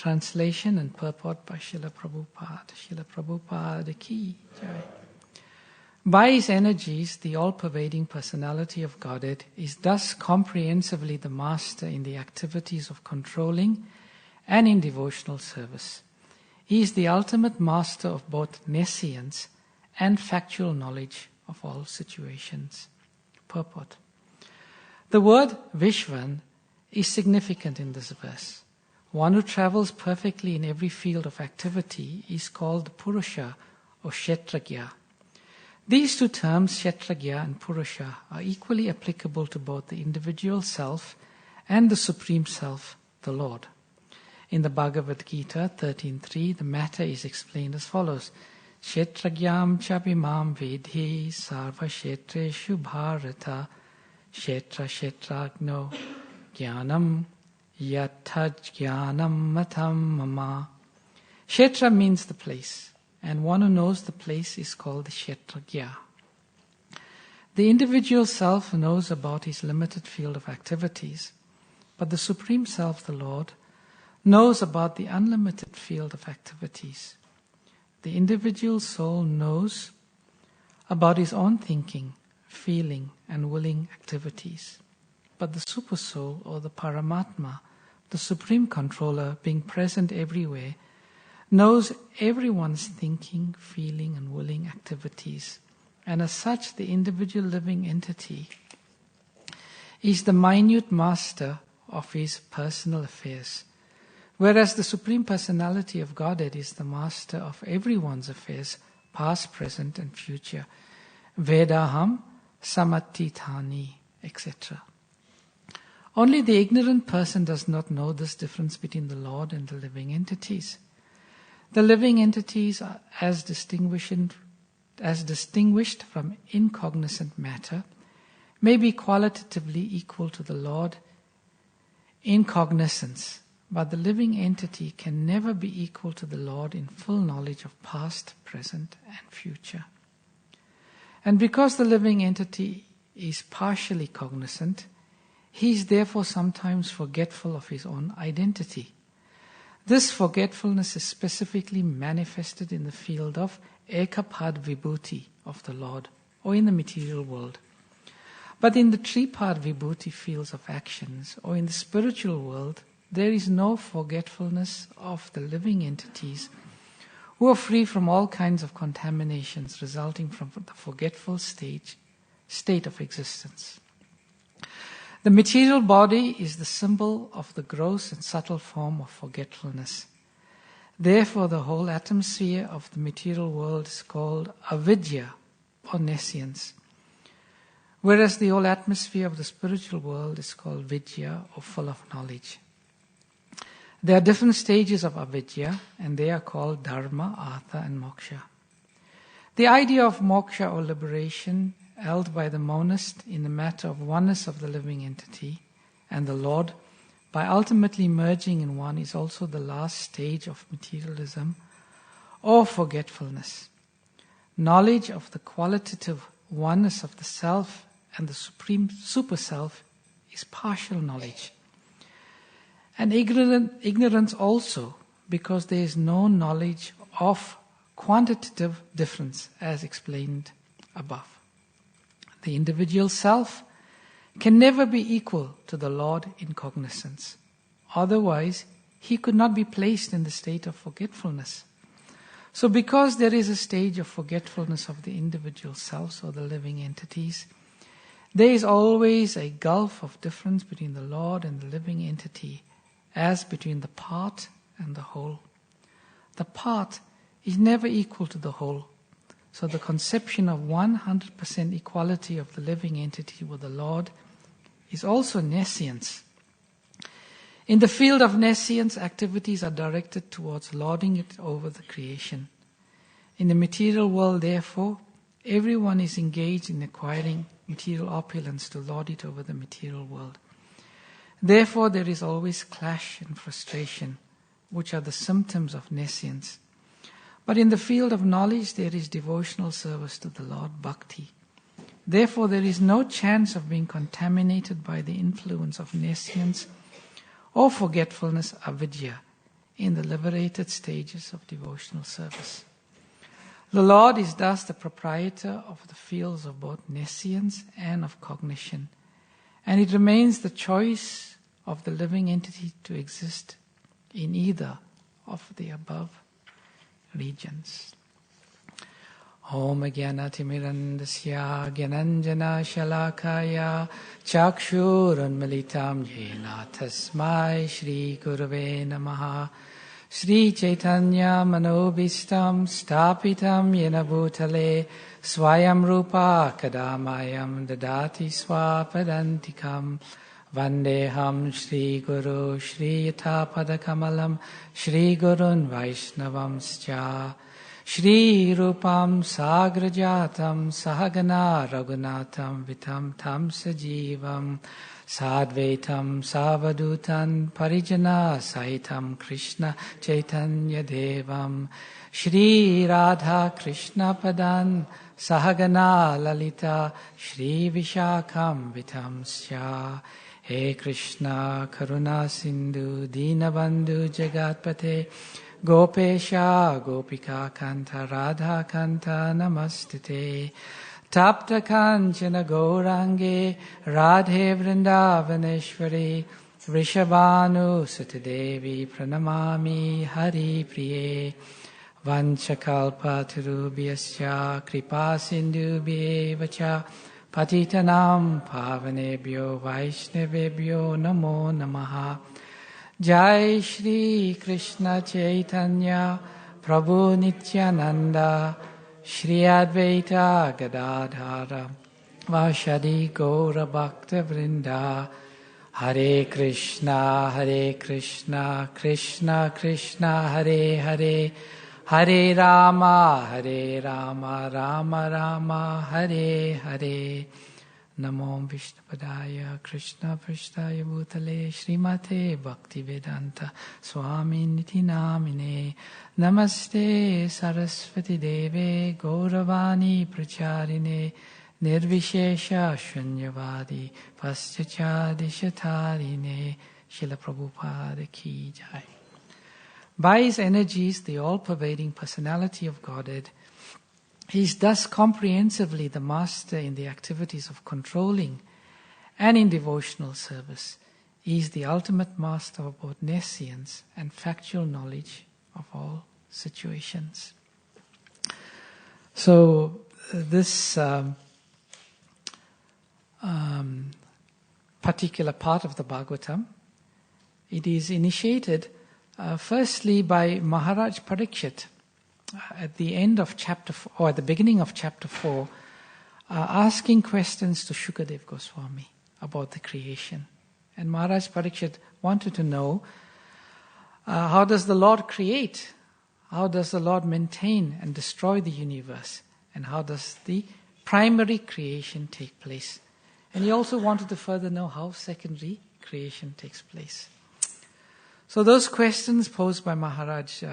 Translation and purport by Srila Prabhupada. Srila Prabhupada ki jai. By his energies, the all-pervading personality of Godhead is thus comprehensively the master in the activities of controlling and in devotional service. He is the ultimate master of both nescience and factual knowledge of all situations. Purport. The word Vishwan is significant in this verse. One who travels perfectly in every field of activity is called Purusha or Kshetragya. These two terms, Kshetragya and Purusha, are equally applicable to both the individual self and the Supreme Self, the Lord. In the Bhagavad Gita 13.3, the matter is explained as follows. Kshetragyam chabimam vidhi sarva kshetreshu bharata kshetra kshetragno jnanam yathaj jnanam matam mama. Kshetra means the place, and one who knows the place is called the Kshetragya. The individual self knows about his limited field of activities, but the Supreme Self, the Lord, knows about the unlimited field of activities. The individual soul knows about his own thinking, feeling, and willing activities. But the Super Soul, or the Paramatma, the Supreme Controller, being present everywhere, knows everyone's thinking, feeling, and willing activities. And as such, the individual living entity is the minute master of his personal affairs, whereas the Supreme Personality of Godhead is the master of everyone's affairs, past, present, and future. Vedaham, Samatithani, etc. Only the ignorant person does not know this difference between the Lord and the living entities. The living entities are as distinguished from incognizant matter, may be qualitatively equal to the Lord in cognizance, but the living entity can never be equal to the Lord in full knowledge of past, present, and future. And because the living entity is partially cognizant, he is therefore sometimes forgetful of his own identity. This forgetfulness is specifically manifested in the field of Ekapad Vibhuti of the Lord, or in the material world. But in the Tripad Vibhuti fields of actions, or in the spiritual world, there is no forgetfulness of the living entities who are free from all kinds of contaminations resulting from the forgetful state of existence. The material body is the symbol of the gross and subtle form of forgetfulness. Therefore, the whole atmosphere of the material world is called avidya, or nescience, whereas the whole atmosphere of the spiritual world is called vidya, or full of knowledge. There are different stages of avidya, and they are called dharma, artha, and moksha. The idea of moksha, or liberation, held by the monist in the matter of oneness of the living entity and the Lord, by ultimately merging in one, is also the last stage of materialism or forgetfulness. Knowledge of the qualitative oneness of the self and the supreme super self is partial knowledge. And ignorance also, because there is no knowledge of quantitative difference as explained above. The individual self can never be equal to the Lord in cognizance. Otherwise, he could not be placed in the state of forgetfulness. So because there is a stage of forgetfulness of the individual selves or the living entities, there is always a gulf of difference between the Lord and the living entity, as between the part and the whole. The part is never equal to the whole. So the conception of 100% equality of the living entity with the Lord is also nescience. In the field of nescience, activities are directed towards lording it over the creation. In the material world, therefore, everyone is engaged in acquiring material opulence to lord it over the material world. Therefore, there is always clash and frustration, which are the symptoms of nescience. But in the field of knowledge, there is devotional service to the Lord, bhakti. Therefore, there is no chance of being contaminated by the influence of nescience or forgetfulness, avidya, in the liberated stages of devotional service. The Lord is thus the proprietor of the fields of both nescience and of cognition, and it remains the choice of the living entity to exist in either of the above regions. Om Jnanatimirandasya Jnananjana Shalakaya Chakshurunmilitam Yena Tasmai Shri Gurave Namaha Shri Chaitanya Manobhistam Stapitam Yena Bhutale Swayam Rupa Kadamayam Dadati Swapadantikam Vandeham Shri Guru Shri Yathapadakamalam Shri Gurun Vaishnavamscha Shri Rupam Sagrajatam Sahagana Raghunatam Vitam Tam Sajivam Sadvaitam Savadutan Parijana Sahitam Krishna Chaitanya Devam Shri Radha Krishna Padan Sahagana Lalita Shri Vishakam Vitamsya He Krishna Karuna Sindhu Dinabandhu Jagatpate Gopesha Gopika Kanta Radha Kanta Namastite Tapta Kanchana Gaurange Radhe Vrindavaneshwari Vrishabhanu Sutadevi Pranamami Hari Priye Vanchakalpa Tirubhyasya Kripa Sindhubhyevacha Patitanam Pavanebhyo Vaishnavebhyo Namo Namaha Jai Shri Krishna Chaitanya Prabhu Nityananda Shri Advaita Gadadhara Vashadi Gaura Bhakta Vrinda Hare Krishna Krishna Krishna Hare Hare Hare Rama Rama Rama Hare Hare Namo Vishnupadaya Krishna Prasthaya Bhutale Srimate Bhaktivedanta Swami Niti Namine Namaste Saraswati Deve Gauravani Pracharine Nirvishesha Shunyavadi Paschachadishatarine Srila Prabhupada Ki Jai. By his energies, the all-pervading personality of Godhead, he is thus comprehensively the master in the activities of controlling and in devotional service. He is the ultimate master of both nescience and factual knowledge of all situations. So this particular part of the Bhagavatam, it is initiated firstly by Maharaj Parikshit at the end of chapter 4, or at the beginning of chapter 4, asking questions to Shukadev Goswami about the creation. And Maharaj Parikshit wanted to know, how does the Lord create? How does the Lord maintain and destroy the universe? And how does the primary creation take place? And he also wanted to further know how secondary creation takes place. So those questions posed by Maharaj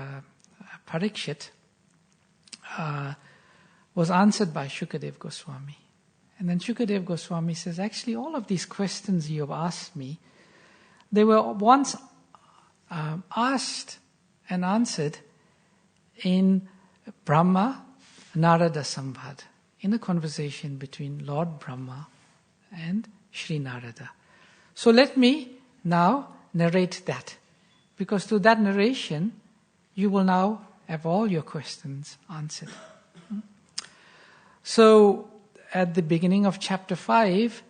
Parikshit was answered by Shukadev Goswami. And then Shukadev Goswami says, actually all of these questions you have asked me, they were once asked and answered in Brahma Narada Samvad, in a conversation between Lord Brahma and Sri Narada. So let me now narrate that, because through that narration you will now have all your questions answered. So at the beginning of chapter 5,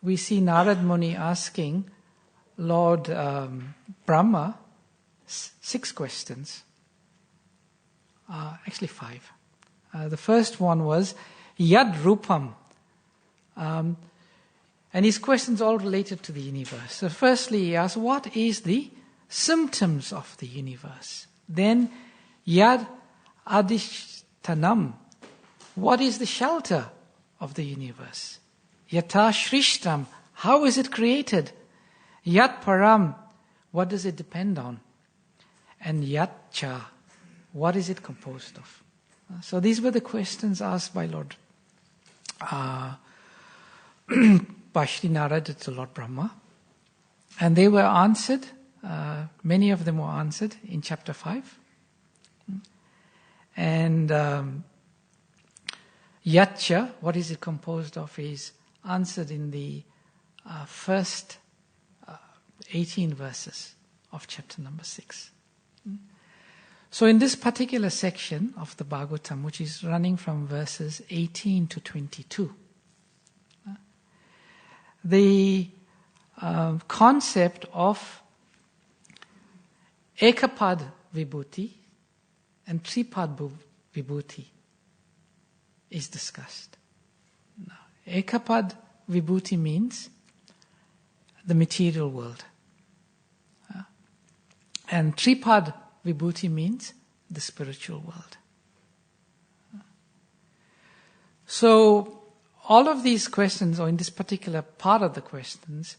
we see Narad Muni asking Lord Brahma 6 questions. Actually 5. The first one was Yad Rupam. And his questions all related to the universe. So firstly he asked, what is the symptoms of the universe? Then Yad Adishtanam. What is the shelter of the universe? Yata Shrishtam. How is it created? Yat Param. What does it depend on? And Yat Cha. What is it composed of? So these were the questions asked by Lord by Sri Narada to Lord Brahma. And they were answered many of them were answered in chapter 5. And Yacha, what is it composed of, is answered in the first 18 verses of chapter number 6. So in this particular section of the Bhagavatam, which is running from verses 18 to 22, the concept of Ekapad Vibhuti and Tripad Vibhuti is discussed. Now, Ekapad Vibhuti means the material world. And Tripad Vibhuti means the spiritual world. So, all of these questions, or in this particular part of the questions,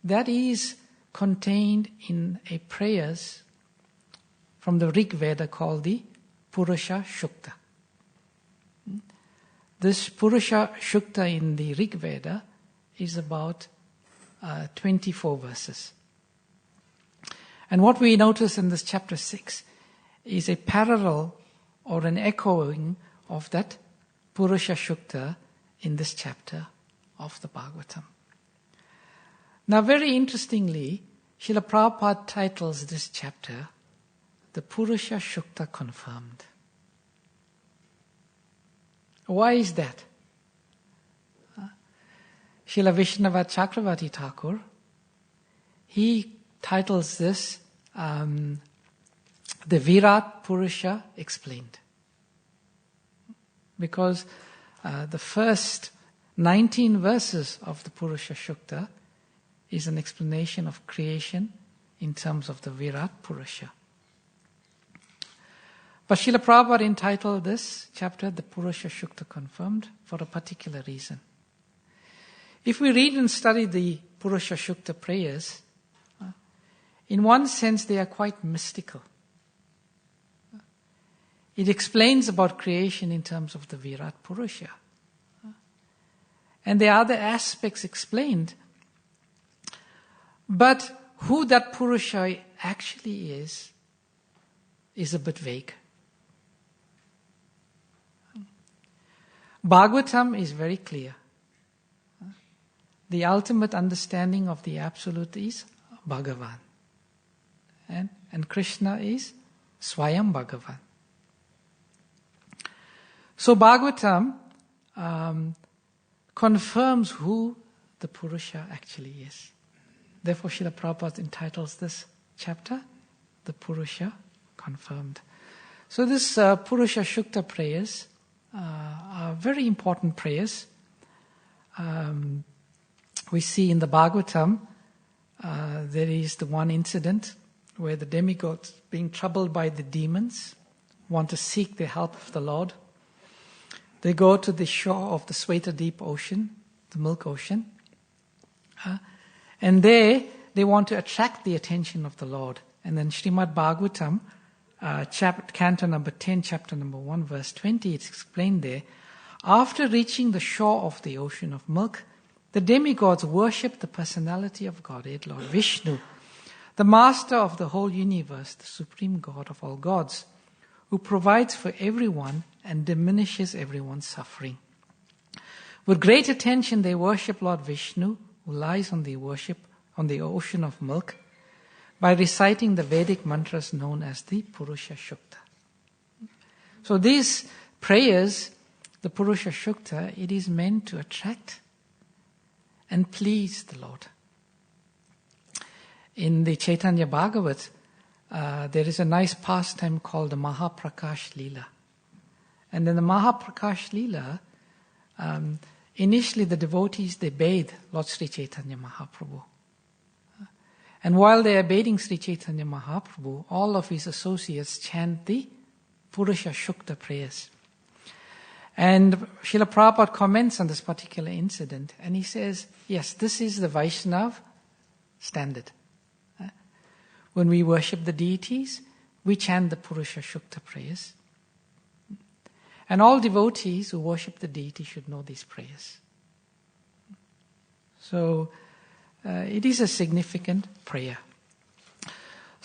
that is contained in a prayers from the Rig Veda called the Purusha Shukta. This Purusha Shukta in the Rig Veda is about 24 verses. And what we notice in this chapter 6 is a parallel or an echoing of that Purusha Shukta in this chapter of the Bhagavatam. Now, very interestingly, Srila Prabhupada titles this chapter the Purusha Shukta Confirmed. Why is that? Srila Vaishnava Chakravarti Thakur, he titles this the Virat Purusha Explained. Because the first 19 verses of the Purusha Shukta is an explanation of creation in terms of the Virat Purusha. But Srila Prabhupada entitled this chapter the Purusha Shukta Confirmed for a particular reason. If we read and study the Purusha Shukta prayers, in one sense they are quite mystical. It explains about creation in terms of the Virat Purusha. And there are other aspects explained. But who that Purusha actually is a bit vague. Bhagavatam is very clear. The ultimate understanding of the Absolute is Bhagavan. And Krishna is Swayam Bhagavan. So Bhagavatam confirms who the Purusha actually is. Therefore, Srila Prabhupada entitles this chapter, the Purusha Confirmed. So this Purusha Shukta prayers are very important prayers. We see in the Bhagavatam, there is the one incident where the demigods, being troubled by the demons, want to seek the help of the Lord. They go to the shore of the Sweta-deep ocean, the milk ocean, and there they want to attract the attention of the Lord. And then Srimad Bhagavatam, canto number 10, chapter number 1, verse 20, it's explained there. After reaching the shore of the ocean of milk, the demigods worship the personality of Godhead, Lord Vishnu, the master of the whole universe, the supreme God of all gods, who provides for everyone and diminishes everyone's suffering. With great attention they worship Lord Vishnu, who lies on the ocean of milk, by reciting the Vedic mantras known as the Purusha Shukta. So these prayers, the Purusha Shukta, it is meant to attract and please the Lord. In the Chaitanya Bhagavat, there is a nice pastime called the Mahaprakash Leela. And in the Mahaprakash Leela, initially the devotees, they bathe Lord Sri Chaitanya Mahaprabhu. And while they are bathing Sri Chaitanya Mahaprabhu, all of his associates chant the Purusha Shukta prayers. And Srila Prabhupada comments on this particular incident, and he says, yes, this is the Vaishnav standard. When we worship the deities, we chant the Purusha Shukta prayers. And all devotees who worship the deity should know these prayers. So, it is a significant prayer.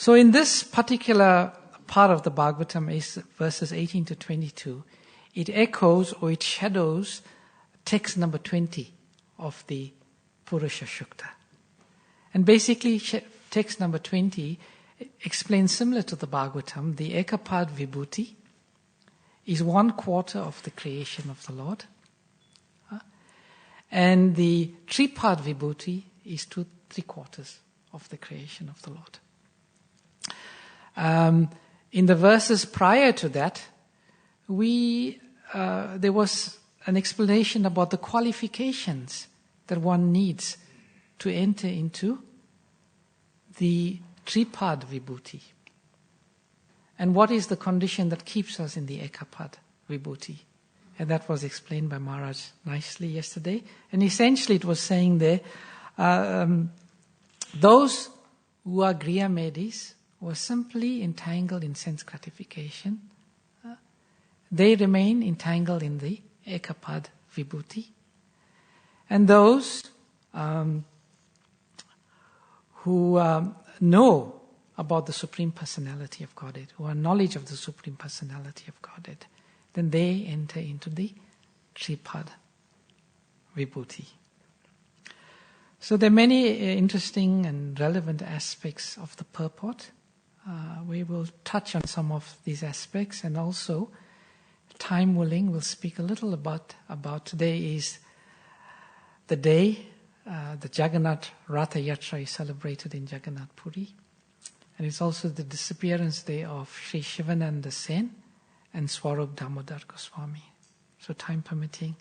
So in this particular part of the Bhagavatam, is verses 18 to 22, it echoes or it shadows text number 20 of the Purusha Sukta. And basically, text number 20 explains similar to the Bhagavatam, the Ekapad Vibhuti is 1/4 of the creation of the Lord. And the Tripad Vibhuti is 3/4 of the creation of the Lord. In the verses prior to that, there was an explanation about the qualifications that one needs to enter into the Tripad Vibhuti. And what is the condition that keeps us in the Ekapad Vibhuti? And that was explained by Maharaj nicely yesterday. And essentially it was saying there, those who are Griya Medis, who are simply entangled in sense gratification, they remain entangled in the Ekapad Vibhuti. And those who know about the Supreme Personality of Godhead, who have knowledge of the Supreme Personality of Godhead, then they enter into the Tripad Vibhuti. So there are many interesting and relevant aspects of the purport. We will touch on some of these aspects, and also, time willing, we'll speak a little about today is the day the Jagannath Ratha Yatra is celebrated in Jagannath Puri. And it's also the disappearance day of Sri Shivananda Sen and Swarup Damodar Goswami. So time permitting,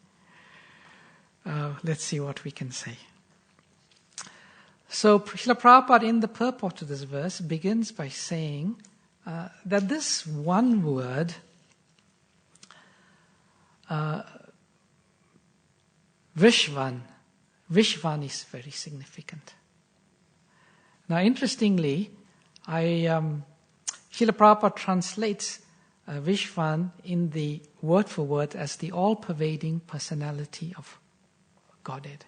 let's see what we can say. So Srila Prabhupada in the purport to this verse begins by saying that this one word, Vishvan is very significant. Now interestingly, Srila Prabhupada translates Vishvan in the word for word as the all-pervading personality of Godhead.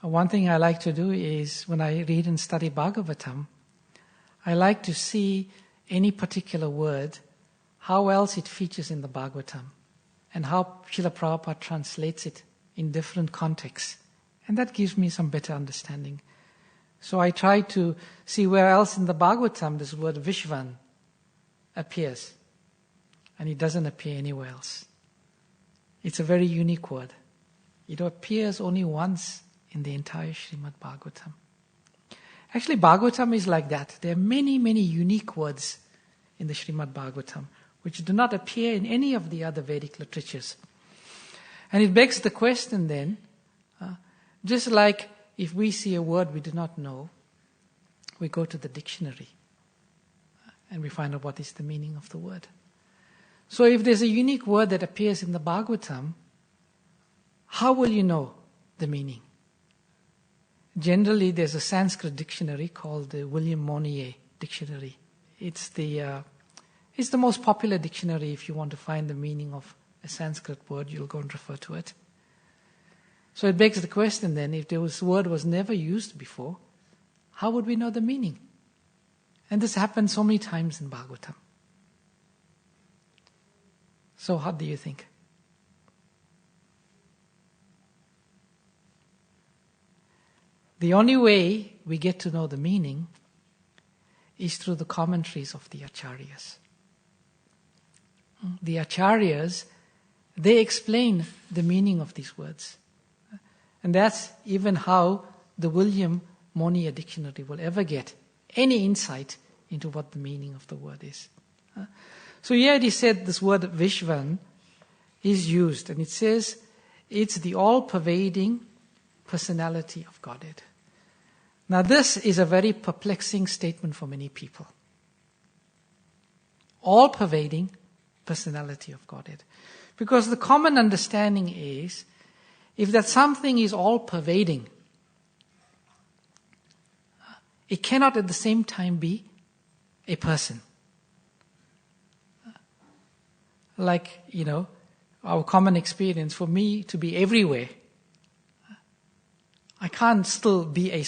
One thing I like to do is, when I read and study Bhagavatam, I like to see any particular word, how else it features in the Bhagavatam, and how Srila Prabhupada translates it in different contexts. And that gives me some better understanding. So I try to see where else in the Bhagavatam this word Vishvan appears. And it doesn't appear anywhere else. It's a very unique word. It appears only once in the entire Srimad Bhagavatam. Actually, Bhagavatam is like that. There are many, many unique words in the Srimad Bhagavatam which do not appear in any of the other Vedic literatures. And it begs the question then, just like if we see a word we do not know, we go to the dictionary and we find out what is the meaning of the word. So if there's a unique word that appears in the Bhagavatam, how will you know the meaning? Generally, there's a Sanskrit dictionary called the William Monnier Dictionary. It's the most popular dictionary. If you want to find the meaning of a Sanskrit word, you'll go and refer to it. So it begs the question then, if this word was never used before, how would we know the meaning? And this happens so many times in Bhagavatam. So how do you think? The only way we get to know the meaning is through the commentaries of the Acharyas. The Acharyas, they explain the meaning of these words. And that's even how the William Monnier Dictionary will ever get any insight into what the meaning of the word is. So here it is said this word Vishvan is used, and it says it's the all-pervading personality of Godhead. Now this is a very perplexing statement for many people. All-pervading personality of Godhead. Because the common understanding is, if that something is all-pervading, it cannot at the same time be a person. Like, our common experience, for me to be everywhere, I can't still be a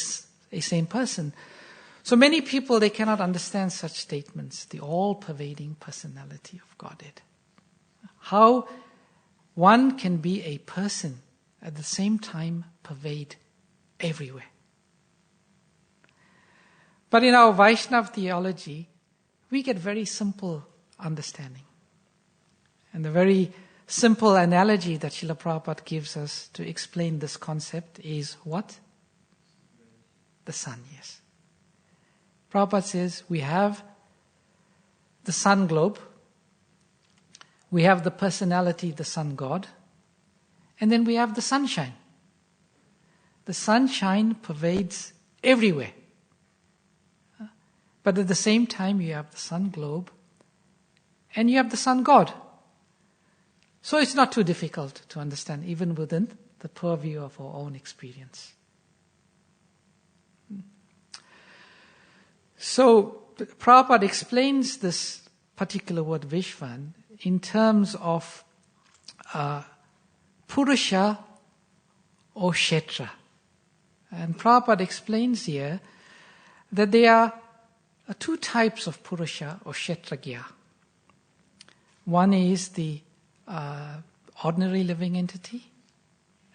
same person. So many people, they cannot understand such statements, the all-pervading personality of Godhead. How one can be a person at the same time pervade everywhere. But in our Vaishnava theology, we get very simple understanding. And the very simple analogy that Srila Prabhupada gives us to explain this concept is what? The sun, yes. Prabhupada says we have the sun globe, we have the personality, the sun god, and then we have the sunshine. The sunshine pervades everywhere. But at the same time, you have the sun globe and you have the sun god. So it's not too difficult to understand, even within the purview of our own experience. So Prabhupada explains this particular word Vishwan in terms of Purusha or Kshetra. And Prabhupada explains here that there are two types of Purusha or Kshetragya. One is the ordinary living entity,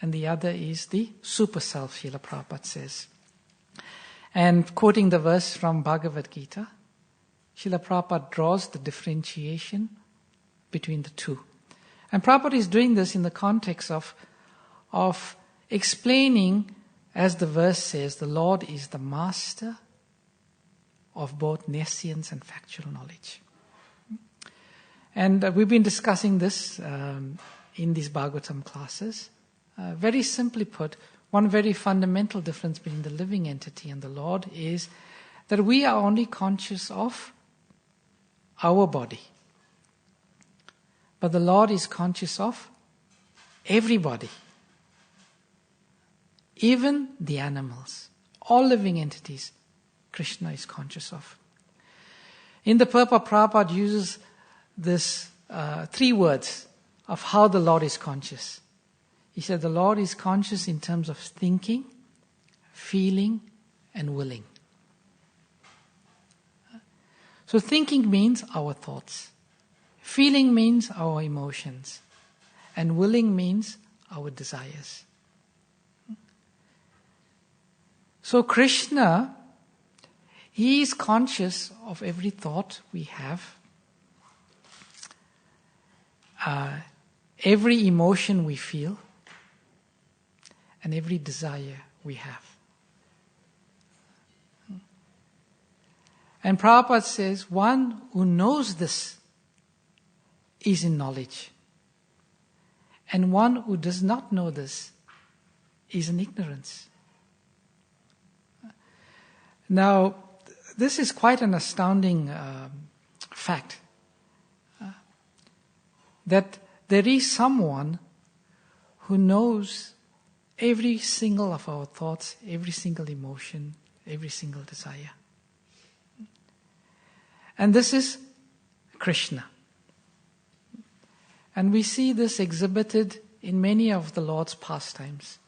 and the other is the super self, Srila Prabhupada says. And quoting the verse from Bhagavad Gita, Srila Prabhupada draws the differentiation between the two. And Prabhupada is doing this in the context of explaining, as the verse says, the Lord is the master of both nescience and factual knowledge. And we've been discussing this in these Bhagavatam classes. Very simply put, one very fundamental difference between the living entity and the Lord is that we are only conscious of our body. But the Lord is conscious of everybody. Even the animals. All living entities, Krishna is conscious of. In the purport, Prabhupada uses this 3 words of how the Lord is conscious. He said the Lord is conscious in terms of thinking, feeling, and willing. So thinking means our thoughts. Feeling means our emotions. And willing means our desires. So Krishna, He is conscious of every thought we have, every emotion we feel, and every desire we have. And Prabhupada says, one who knows this is in knowledge. And one who does not know this is in ignorance. Now, this is quite an astounding fact. That there is someone who knows every single of our thoughts, every single emotion, every single desire. And this is Krishna. And we see this exhibited in many of the Lord's pastimes.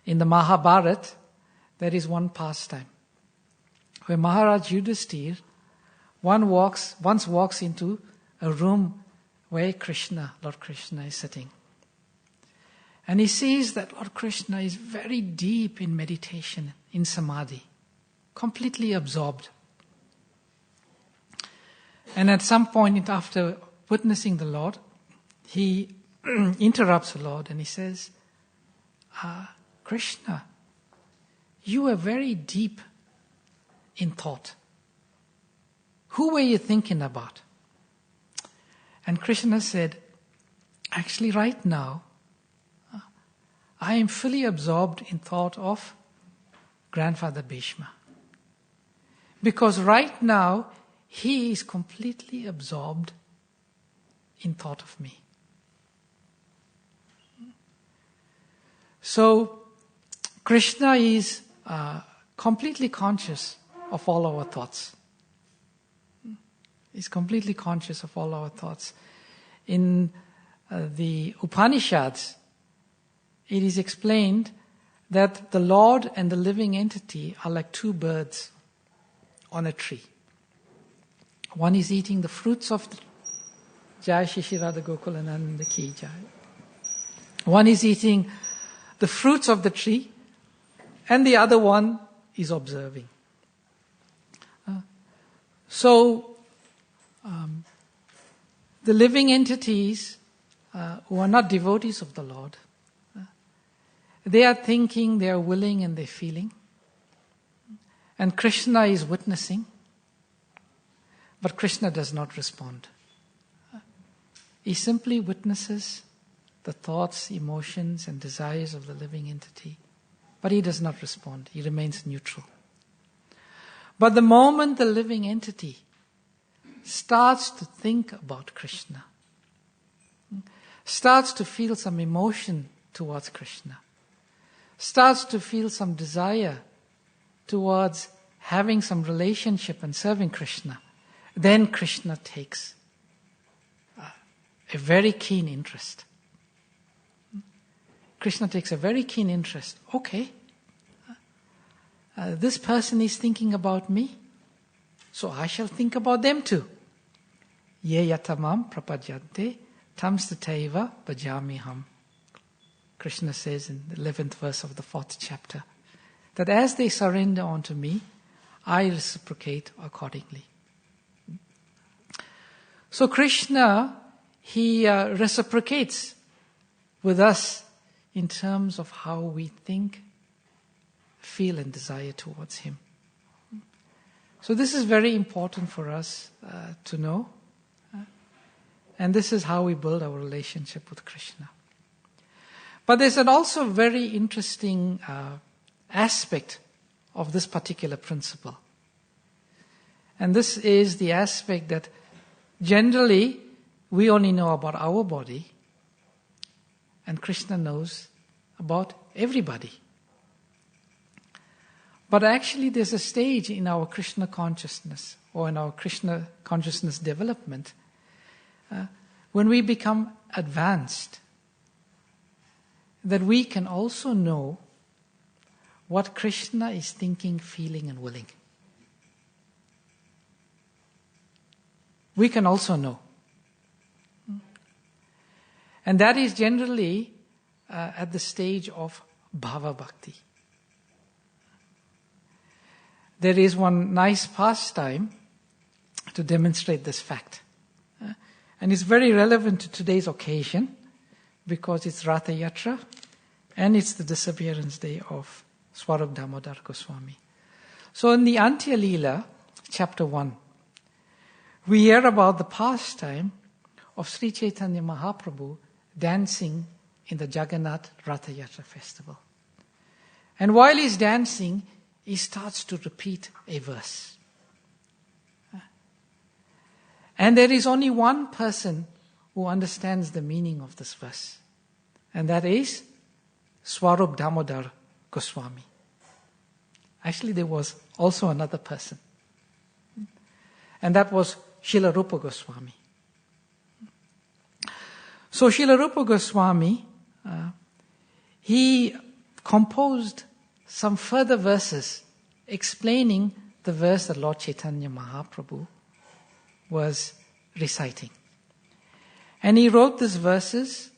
In the Mahabharata, there is one pastime where Maharaj Yudhisthira once walks into a room where Lord Krishna is sitting. And he sees that Lord Krishna is very deep in meditation, in samadhi, completely absorbed. And at some point after witnessing the Lord, he interrupts the Lord and he says, Krishna, you are very deep in thought. Who were you thinking about? And Krishna said, actually right now, I am fully absorbed in thought of grandfather Bhishma. Because right now, he is completely absorbed in thought of me. So, Krishna is completely conscious of all our thoughts. He's completely conscious of all our thoughts. In the Upanishads, it is explained that the Lord and the living entity are like two birds on a tree. One is eating the fruits of the Jai Shishirada Gokulananda Ki Jai. One is eating the fruits of the tree, and the other one is observing. So, the living entities who are not devotees of the Lord, they are thinking, they are willing, and they're feeling. And Krishna is witnessing, but Krishna does not respond. He simply witnesses the thoughts, emotions, and desires of the living entity, but he does not respond. He remains neutral. But the moment the living entity starts to think about Krishna, starts to feel some emotion towards Krishna, starts to feel some desire towards having some relationship and serving Krishna, then Krishna takes a very keen interest. Krishna takes a very keen interest. Okay, this person is thinking about me, so I shall think about them too. Ye yatamam prapadyante tamstataiva bhajamiham. Krishna says in the 11th verse of the 4th chapter, that as they surrender unto me, I reciprocate accordingly. So Krishna, he reciprocates with us in terms of how we think, feel, and desire towards him. So this is very important for us to know. And this is how we build our relationship with Krishna. But there's an also very interesting aspect of this particular principle. And this is the aspect that generally we only know about our body, and Krishna knows about everybody. But actually there's a stage in our Krishna consciousness, or in our Krishna consciousness development, when we become advanced, that we can also know what Krishna is thinking, feeling, and willing. We can also know. And that is generally at the stage of bhava bhakti. There is one nice pastime to demonstrate this fact. And it's very relevant to today's occasion because it's Ratha Yatra and it's the disappearance day of Swarup Damodar Goswami. So in the Antya Leela, chapter 1, we hear about the pastime of Sri Chaitanya Mahaprabhu dancing in the Jagannath Ratha Yatra festival. And while he's dancing, he starts to repeat a verse. And there is only one person who understands the meaning of this verse. And that is Swarup Damodar Goswami. Actually, there was also another person. And that was Srila Rupa Goswami. So Srila Rupa Goswami, he composed some further verses explaining the verse that Lord Chaitanya Mahaprabhu was reciting. And he wrote these verses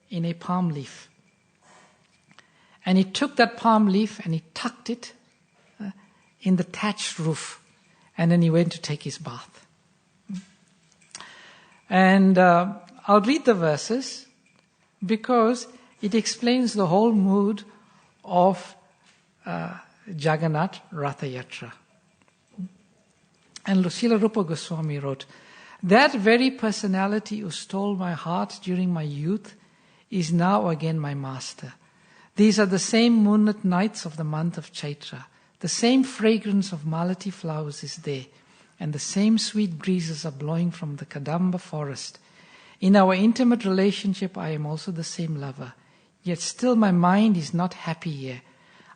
in a palm leaf. And he took that palm leaf and he tucked it in the thatched roof. And then he went to take his bath. And I'll read the verses because it explains the whole mood of Jagannath Ratha Yatra. And Srila Rupa Goswami wrote, "That very personality who stole my heart during my youth is now again my master. These are the same moonlit nights of the month of Chaitra. The same fragrance of malati flowers is there, and the same sweet breezes are blowing from the Kadamba forest. In our intimate relationship, I am also the same lover. Yet still my mind is not happy here.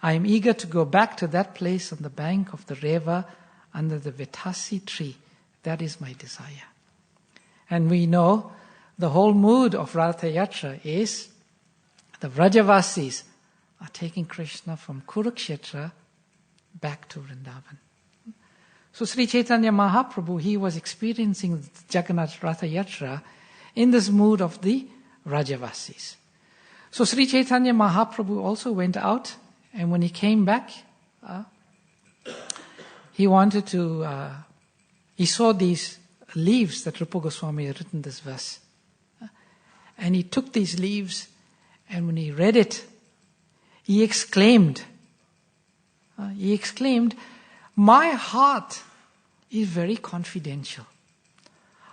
I am eager to go back to that place on the bank of the Reva under the Vetasi tree. That is my desire." And we know the whole mood of Ratha Yatra is the Vrajavasis taking Krishna from Kurukshetra back to Vrindavan. So Sri Chaitanya Mahaprabhu, he was experiencing Jagannath Ratha Yatra in this mood of the Rajavasis. So Sri Chaitanya Mahaprabhu also went out, and when he came back, he wanted to, he saw these leaves that Rupa Goswami had written this verse. And he took these leaves, and when he read it, he exclaimed, "My heart is very confidential.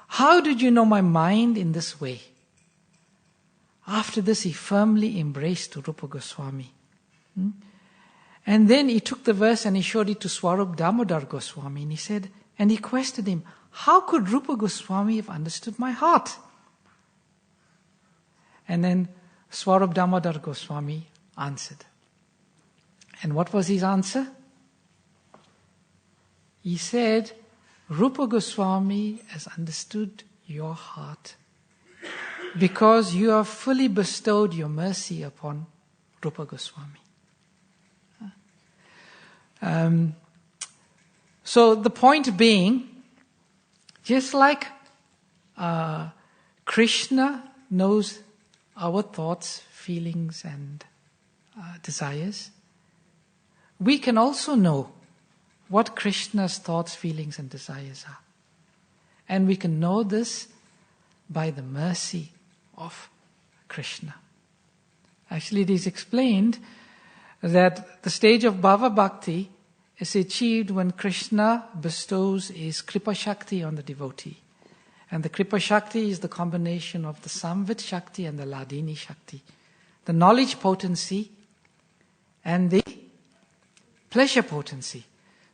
How did you know my mind in this way?" After this, he firmly embraced Rupa Goswami. And then he took the verse and he showed it to Swarup Damodar Goswami, and he said, and he questioned him, "How could Rupa Goswami have understood my heart?" And then Swarup Damodar Goswami answered. And what was his answer? He said, "Rupa Goswami has understood your heart because you have fully bestowed your mercy upon Rupa Goswami." So the point being, just like Krishna knows our thoughts, feelings, and desires, we can also know what Krishna's thoughts, feelings, and desires are. And we can know this by the mercy of Krishna. Actually, it is explained that the stage of Bhava Bhakti is achieved when Krishna bestows his Kripa Shakti on the devotee. And the Kripa Shakti is the combination of the Samvit Shakti and the Ladini Shakti. The knowledge potency and the pleasure potency.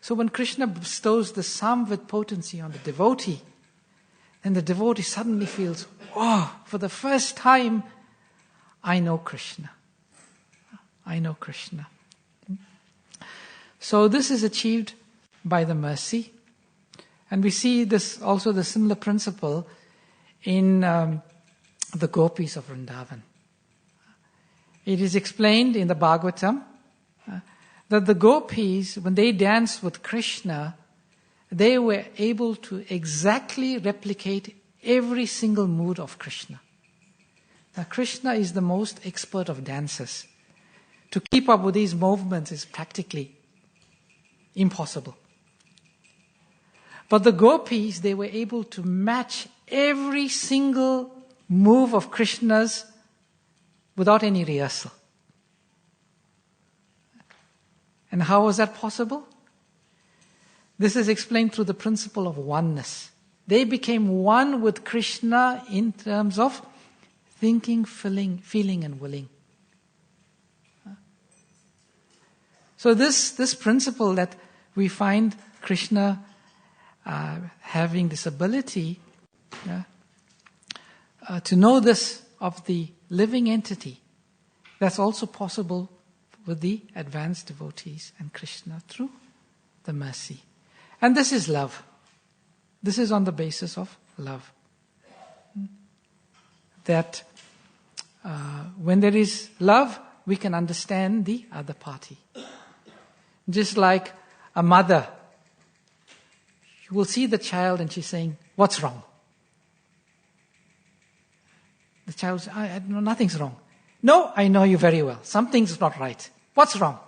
So when Krishna bestows the Samvit potency on the devotee, then the devotee suddenly feels, "Oh, for the first time, I know Krishna. I know Krishna." So this is achieved by the mercy. And we see this also the similar principle in the gopis of Vrindavan. It is explained in the Bhagavatam that the gopis, when they danced with Krishna, they were able to exactly replicate every single mood of Krishna. Now, Krishna is the most expert of dancers. To keep up with these movements is practically impossible. But the gopis, they were able to match every single move of Krishna's without any rehearsal. And how was that possible? This is explained through the principle of oneness. They became one with Krishna in terms of thinking, feeling, and willing. So this principle that we find Krishna having this ability to know this of the living entity, that's also possible with the advanced devotees and Krishna through the mercy. And this is love. This is on the basis of love. That when there is love, we can understand the other party. Just like a mother, you will see the child and she's saying, "What's wrong?" The child says, "I know nothing's wrong." "No, I know you very well. Something's not right. What's wrong?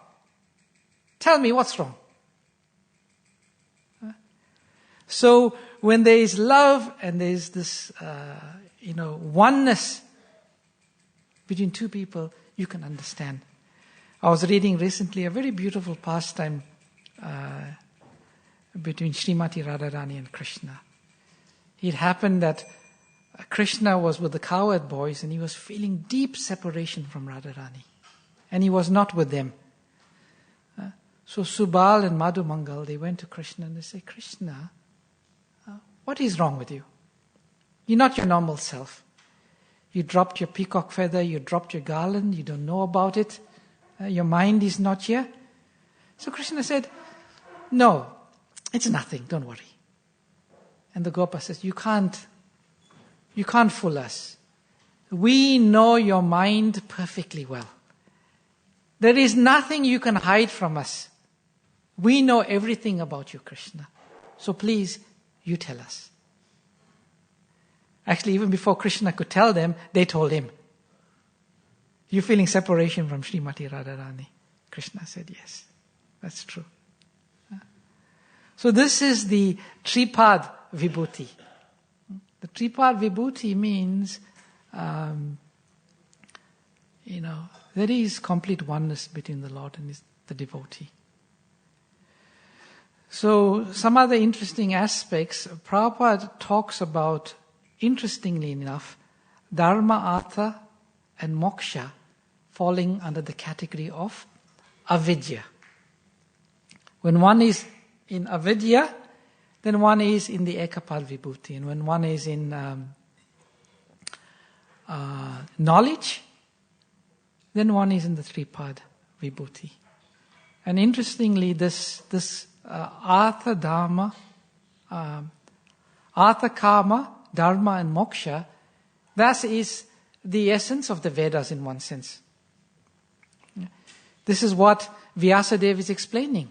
Tell me what's wrong." So when there is love and there is this, oneness between two people, you can understand. I was reading recently a very beautiful pastime between Srimati Radharani and Krishna. It happened that Krishna was with the cowherd boys and he was feeling deep separation from Radharani. And he was not with them. So Subal and Madhu Mangal, they went to Krishna and they said, "Krishna, what is wrong with you? You're not your normal self. You dropped your peacock feather, you dropped your garland, you don't know about it. Your mind is not here." So Krishna said, "No, it's nothing, don't worry." And the Gopa says, You can't fool us. We know your mind perfectly well. There is nothing you can hide from us. We know everything about you, Krishna. So please, you tell us. Actually, even before Krishna could tell them, they told him. You feeling separation from Srimati Radharani? Krishna said, yes, that's true. So this is the Tripad Vibhuti. The Tripad Vibhuti means, there is complete oneness between the Lord and the devotee. So some other interesting aspects, Prabhupada talks about, interestingly enough, Dharma, Artha and Moksha falling under the category of avidya. When one is in avidya, then one is in the Ekapad Vibhuti. And when one is in knowledge, then one is in the Tripad Vibhuti. And interestingly, this Artha, Dharma, Artha, Karma, Dharma and Moksha, that is the essence of the Vedas in one sense. This is what Vyasadeva is explaining.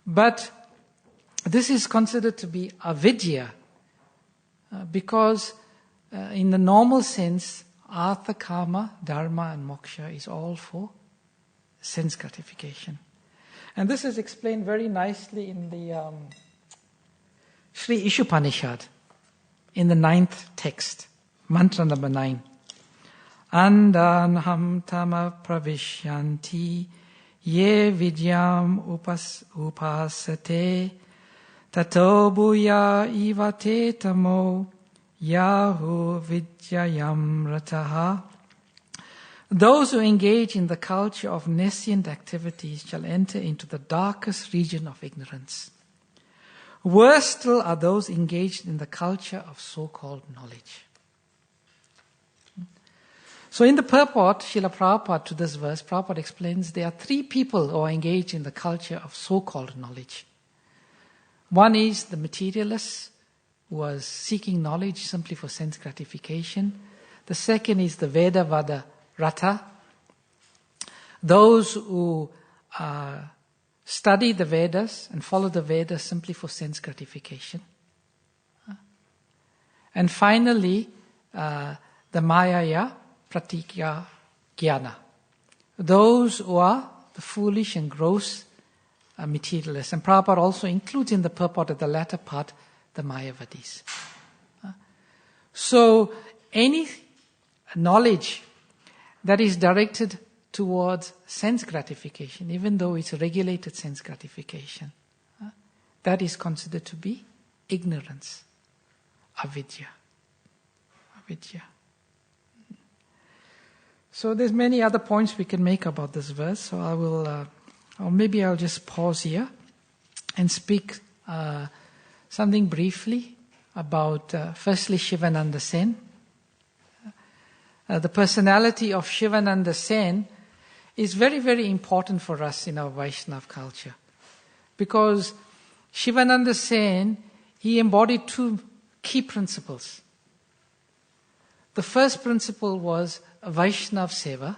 But this is considered to be avidya because in the normal sense, Artha, Karma, Dharma and Moksha is all for sense gratification. And this is explained very nicely in the Sri Ishupanishad, in the 9th text, mantra number 9. Andanham tama pravishyanti ye vidyam upasate tato bhuya ivate tamo yahu vidyayam rataha. Those who engage in the culture of nescient activities shall enter into the darkest region of ignorance. Worse still are those engaged in the culture of so-called knowledge. So in the purport, Srila Prabhupada to this verse, Prabhupada explains there are 3 people who are engaged in the culture of so-called knowledge. One is the materialist who was seeking knowledge simply for sense gratification. The second is the Vedavada Rata, those who study the Vedas and follow the Vedas simply for sense gratification. And finally, the Mayaya Pratikya Jnana, those who are the foolish and gross materialists. And Prabhupada also includes in the purport of the latter part the Mayavadis. So any knowledge that is directed towards sense gratification, even though it's regulated sense gratification, that is considered to be ignorance, avidya. So there's many other points we can make about this verse, so I will, or maybe I'll just pause here and speak something briefly about, firstly, Shivananda Sen. The personality of Shivananda Sen is very, very important for us in our Vaishnava culture. Because Shivananda Sen, he embodied 2 key principles. The first principle was Vaishnava Seva.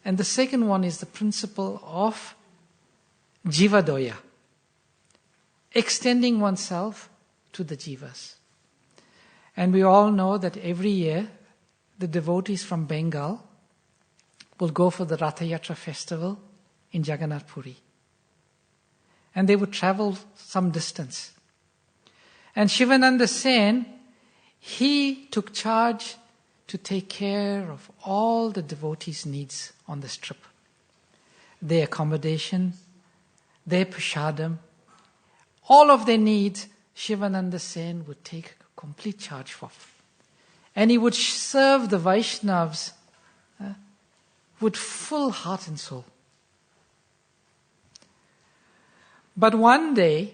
And the second one is the principle of Jivadoya, extending oneself to the Jivas. And we all know that every year, the devotees from Bengal will go for the Ratha Yatra festival in Jagannath Puri. And they would travel some distance. And Shivananda Sen, he took charge to take care of all the devotees' needs on this trip. Their accommodation, their prasadam, all of their needs, Shivananda Sen would take complete charge of. And he would serve the Vaishnavas with full heart and soul. But one day,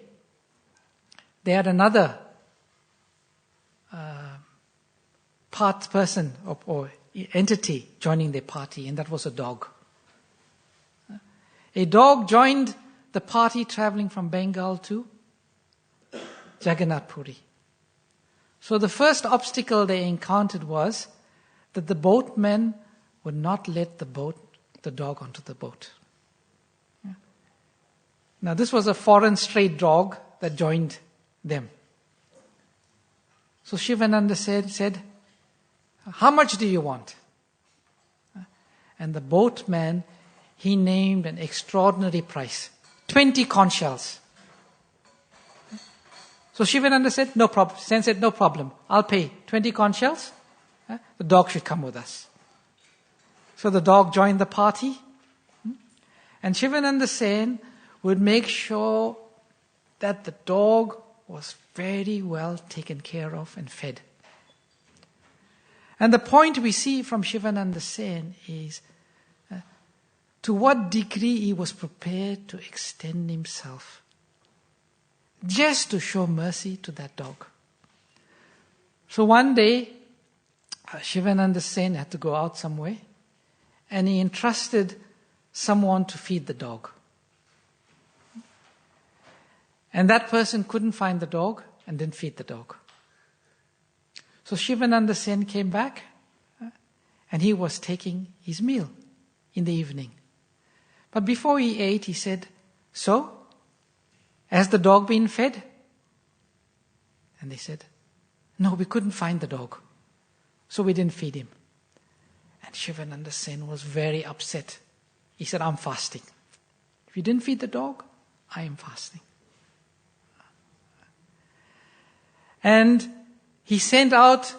they had another person or entity joining their party, and that was a dog. A dog joined the party traveling from Bengal to Jagannath Puri. So the first obstacle they encountered was that the boatmen would not let the dog onto the boat. Yeah. Now this was a foreign stray dog that joined them. So Shivananda said, how much do you want? And the boatman, he named an extraordinary price, 20 conch shells. So Shivananda said, no problem. Sen said, no problem. I'll pay 20 conch shells. The dog should come with us. So the dog joined the party. And Shivananda Sen would make sure that the dog was very well taken care of and fed. And the point we see from Shivananda Sen is to what degree he was prepared to extend himself just to show mercy to that dog. So one day, Shivananda Sen had to go out somewhere, and he entrusted someone to feed the dog. And that person couldn't find the dog and didn't feed the dog. So Shivananda Sen came back, and he was taking his meal in the evening. But before he ate, he said, so, has the dog been fed? And they said, no, we couldn't find the dog, so we didn't feed him. And Shivananda Sen was very upset. He said, I'm fasting. If you didn't feed the dog, I am fasting. And he sent out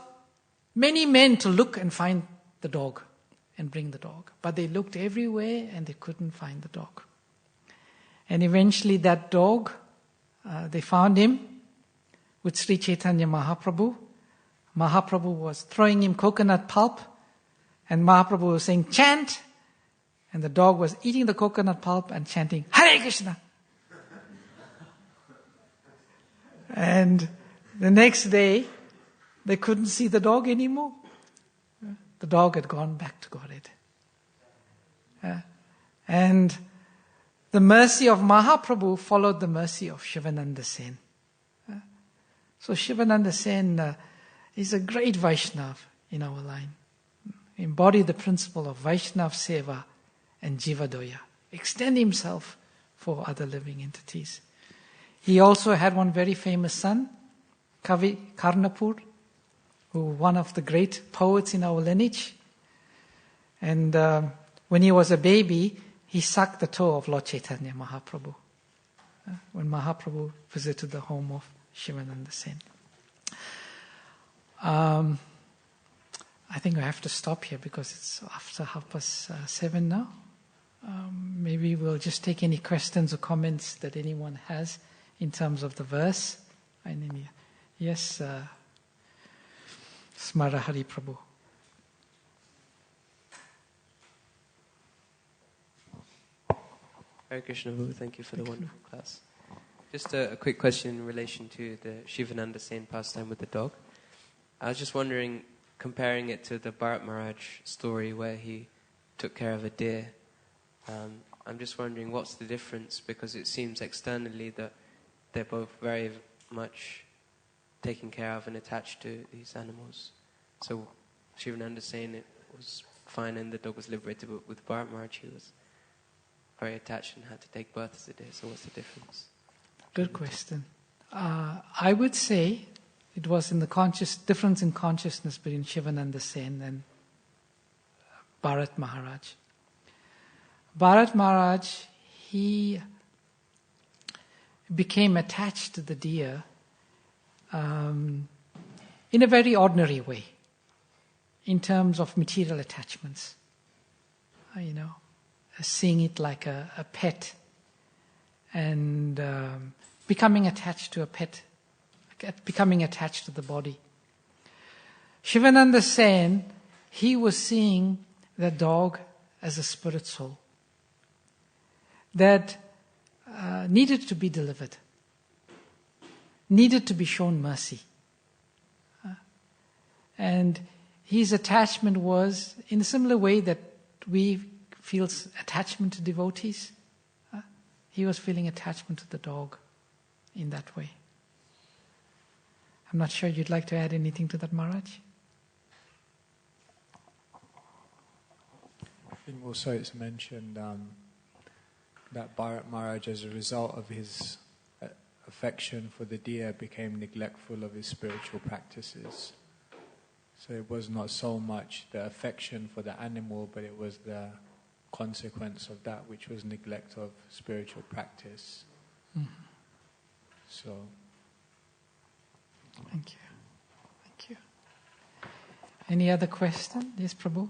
many men to look and find the dog and bring the dog. But they looked everywhere and they couldn't find the dog. And eventually that dog, they found him with Sri Chaitanya Mahaprabhu. Mahaprabhu was throwing him coconut pulp, and Mahaprabhu was saying, chant! And the dog was eating the coconut pulp and chanting, Hare Krishna! And the next day, they couldn't see the dog anymore. The dog had gone back to Godhead. And the mercy of Mahaprabhu followed the mercy of Shivananda Sen. So Shivananda Sen is a great Vaishnav in our line. Embody the principle of Vaishnav Seva and Jivadoya. Extend himself for other living entities. He also had one very famous son, Kavi Karnapur, who was one of the great poets in our lineage. And when he was a baby, he sucked the toe of Lord Chaitanya Mahaprabhu when Mahaprabhu visited the home of Shivananda Sen. I think I have to stop here because it's after 7:30 now. Maybe we'll just take any questions or comments that anyone has in terms of the verse. Yes, Smara Hari Prabhu. Hare Krishna, thank you for the wonderful class. Just a quick question in relation to the Shivananda Sen pastime with the dog. I was just wondering, comparing it to the Bharat Maharaj story where he took care of a deer. I'm just wondering what's the difference, because it seems externally that they're both very much taken care of and attached to these animals. So Shivananda Sen, it was fine and the dog was liberated, but with Bharat Maharaj he was very attached and had to take birth as a deer. So what's the difference? Good question. I would say it was in the difference in consciousness between Shivananda Sen and Bharat Maharaj. Bharat Maharaj, he became attached to the deer in a very ordinary way, in terms of material attachments. Seeing it like a pet and becoming attached to a pet, becoming attached to the body. Shivananda Sen, he was seeing the dog as a spirit soul that needed to be delivered, needed to be shown mercy. And his attachment was in a similar way that we feel attachment to devotees. He was feeling attachment to the dog in that way. I'm not sure you'd like to add anything to that, Maharaj? think also it's mentioned that Bharat Maharaj, as a result of his affection for the deer, became neglectful of his spiritual practices. So it was not so much the affection for the animal, but it was the consequence of that, which was neglect of spiritual practice. Mm-hmm. So, thank you. Thank you. Any other question? Yes, Prabhu?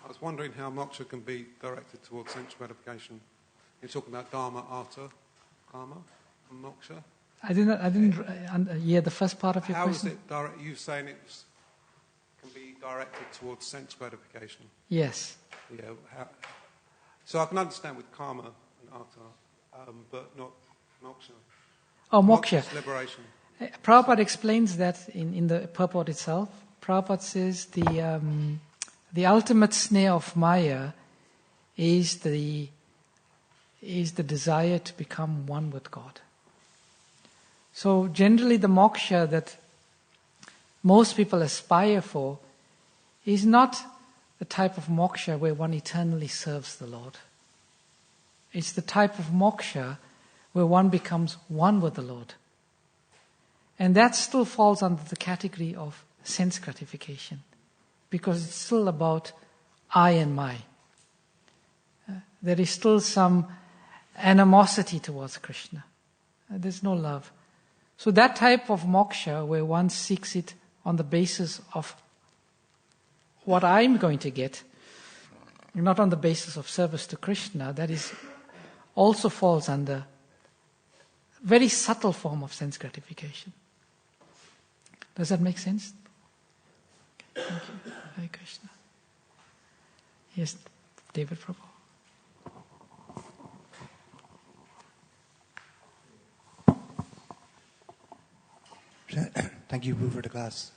I was wondering how moksha can be directed towards sense gratification. You're talking about dharma, artha, karma, and moksha. I didn't hear the first part of your question. How is it you saying it can be directed towards sense gratification? Yes. Yeah. So I can understand with karma and artha, but not moksha. Oh, moksha. Moksha is liberation. Prabhupada explains that in the purport itself. Prabhupada says the ultimate snare of Maya is the desire to become one with God. So generally the moksha that most people aspire for is not the type of moksha where one eternally serves the Lord. It's the type of moksha where one becomes one with the Lord. And that still falls under the category of sense gratification, because it's still about I and my. There is still some animosity towards Krishna. There's no love. So that type of moksha, where one seeks it on the basis of what I'm going to get, not on the basis of service to Krishna, that is also falls under a very subtle form of sense gratification. Does that make sense? Okay, thank you. Hare Krishna. Yes, David Prabhu. Thank you, Boo, for the class.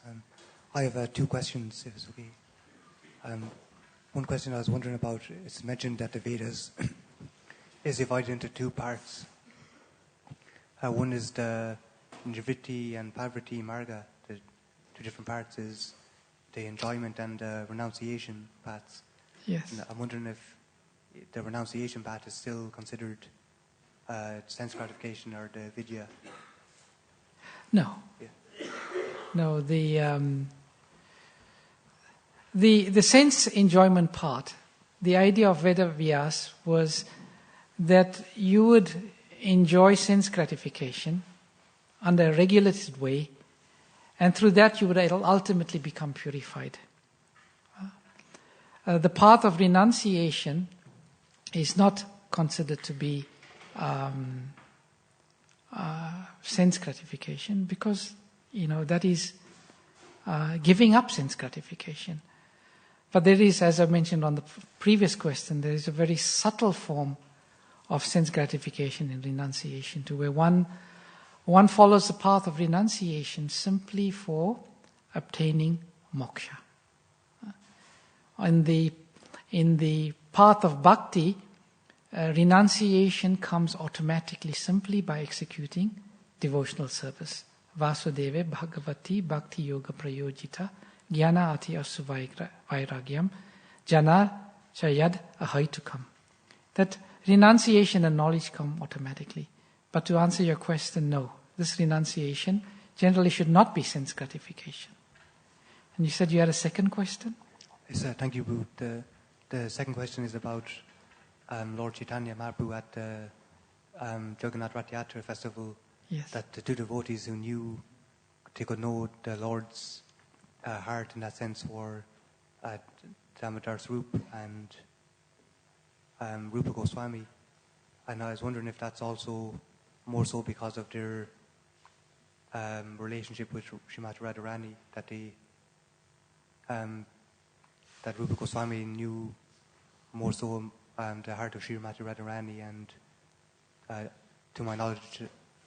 I have 2 questions, if it's okay. One question I was wondering about, it's mentioned that the Vedas is divided into 2 parts. One is the Nivritti and Pavriti Marga. The 2 different parts is the enjoyment and the renunciation paths. Yes. And I'm wondering if the renunciation path is still considered sense gratification or the vidya. No. Yeah. No, the sense enjoyment part, the idea of Vedavyas was that you would enjoy sense gratification under a regulated way, and through that you would ultimately become purified. The path of renunciation is not considered to be sense gratification, because that is giving up sense gratification. But there is, as I mentioned on the previous question, there is a very subtle form of sense gratification in renunciation, to where one follows the path of renunciation simply for obtaining moksha. In the path of bhakti, renunciation comes automatically simply by executing devotional service. Vasudeve Bhagavati Bhakti Yoga Prayojita Jnana Ati Asu Vairagyam Jana Chayad Ahaitukam. That renunciation and knowledge come automatically. But to answer your question, no. This renunciation generally should not be sense gratification. And you said you had a second question? Yes, thank you, Boo. The second question is about Lord Chaitanya Mahaprabhu at the Jagannath Rath Yatra festival. Yes. That the 2 devotees who knew, they could know the Lord's heart in that sense for Damodar Swarup and Rupa Goswami. And I was wondering if that's also more so because of their relationship with Srimati Radharani, that they that Rupa Goswami knew more so the heart of Srimati Radharani, and to my knowledge,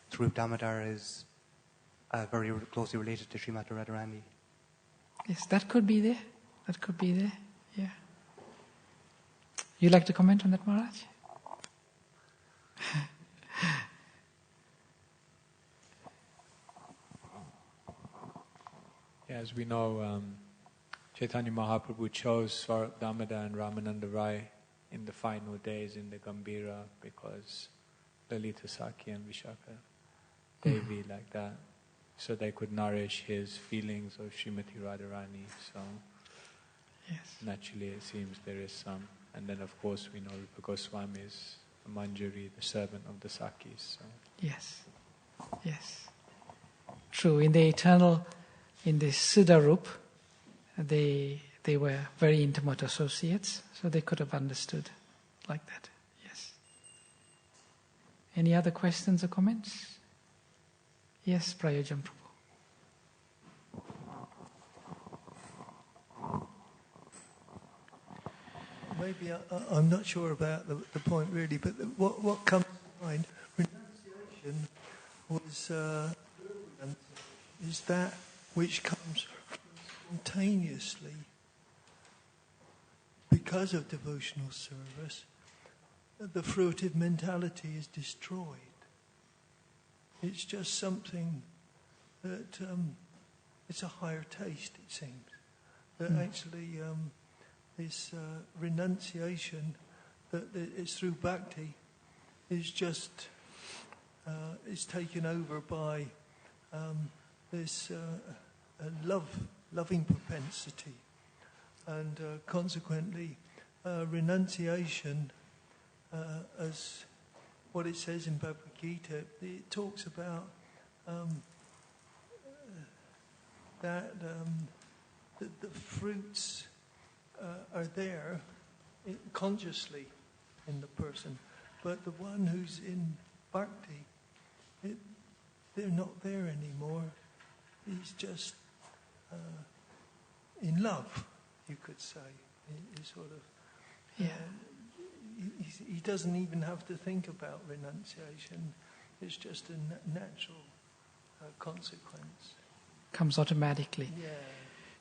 Swarup Damodar is very closely related to Srimati Radharani. Yes, that could be there. Yeah. You'd like to comment on that, Maharaj? As we know, Chaitanya Mahaprabhu chose Swarup Damodar and Ramananda Rai in the final days in the Gambhira because Lalita Saki and Vishaka Devi like that, so they could nourish his feelings of Srimati Radharani. So naturally it seems there is some. And then of course we know Rupa Goswami is a Manjari, the servant of the Sakis. So. Yes. True. In the eternal, in the Siddharup, they were very intimate associates, so they could have understood like that. Yes. Any other questions or comments? Yes, Prayojan Prabhu. Maybe I'm not sure about the point really, but what comes to mind, renunciation is that which comes spontaneously because of devotional service. The fruitive mentality is destroyed. It's just something that it's a higher taste, it seems. That actually this renunciation that is through bhakti is just is taken over by this loving propensity, and consequently renunciation, as what it says in Bhagavad Gita, it talks about that the fruits are there consciously in the person, but the one who's in bhakti, they're not there anymore. He's just in love, you could say. He sort of, he doesn't even have to think about renunciation. It's just a natural consequence. Comes automatically. Yeah.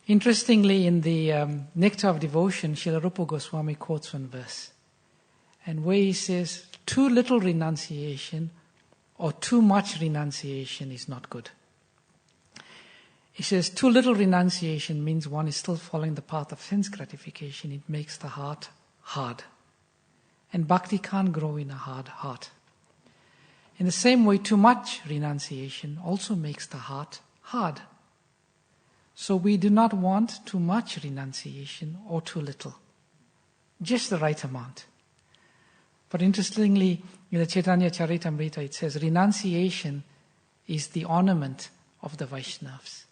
Interestingly, in the Nectar of Devotion, Srila Rupa Goswami quotes one verse, and where he says, too little renunciation or too much renunciation is not good. He says, too little renunciation means one is still following the path of sense gratification. It makes the heart hard. And bhakti can't grow in a hard heart. In the same way, too much renunciation also makes the heart hard. So we do not want too much renunciation or too little. Just the right amount. But interestingly, in the Chaitanya Charitamrita, it says renunciation is the ornament of the Vaishnavas.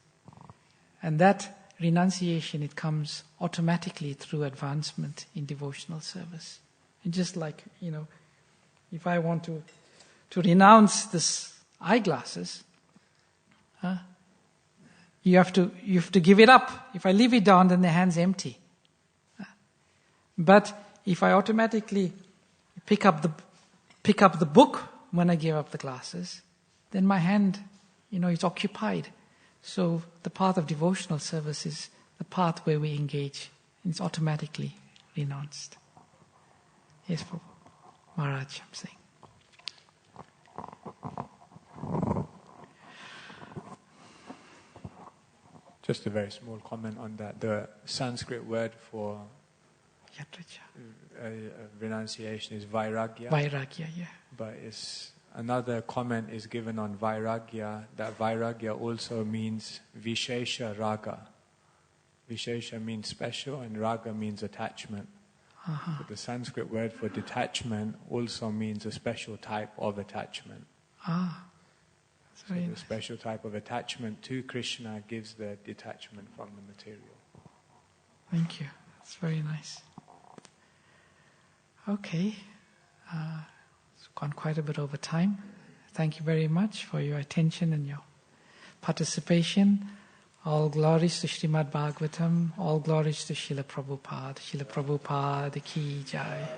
And that renunciation, it comes automatically through advancement in devotional service. And just like, if I want to renounce this eyeglasses, you have to give it up. If I leave it down, then the hand's empty. But if I automatically pick up the book when I give up the glasses, then my hand, is occupied. So the path of devotional service is the path where we engage. It's automatically renounced. Yes, Prabhu. Maharaj, I'm saying. Just a very small comment on that. The Sanskrit word for renunciation is vairagya. Vairagya, yeah. But another comment is given on vairagya, that vairagya also means vishesha raga. Vishesha means special and raga means attachment. Uh-huh. So the Sanskrit word for detachment also means a special type of attachment. So the special type of attachment to Krishna gives the detachment from the material. Thank you. That's very nice. Okay. It's gone quite a bit over time. Thank you very much for your attention and your participation. All glories to Srimad Bhagavatam. All glories to Srila Prabhupada. Srila Prabhupada ki jai.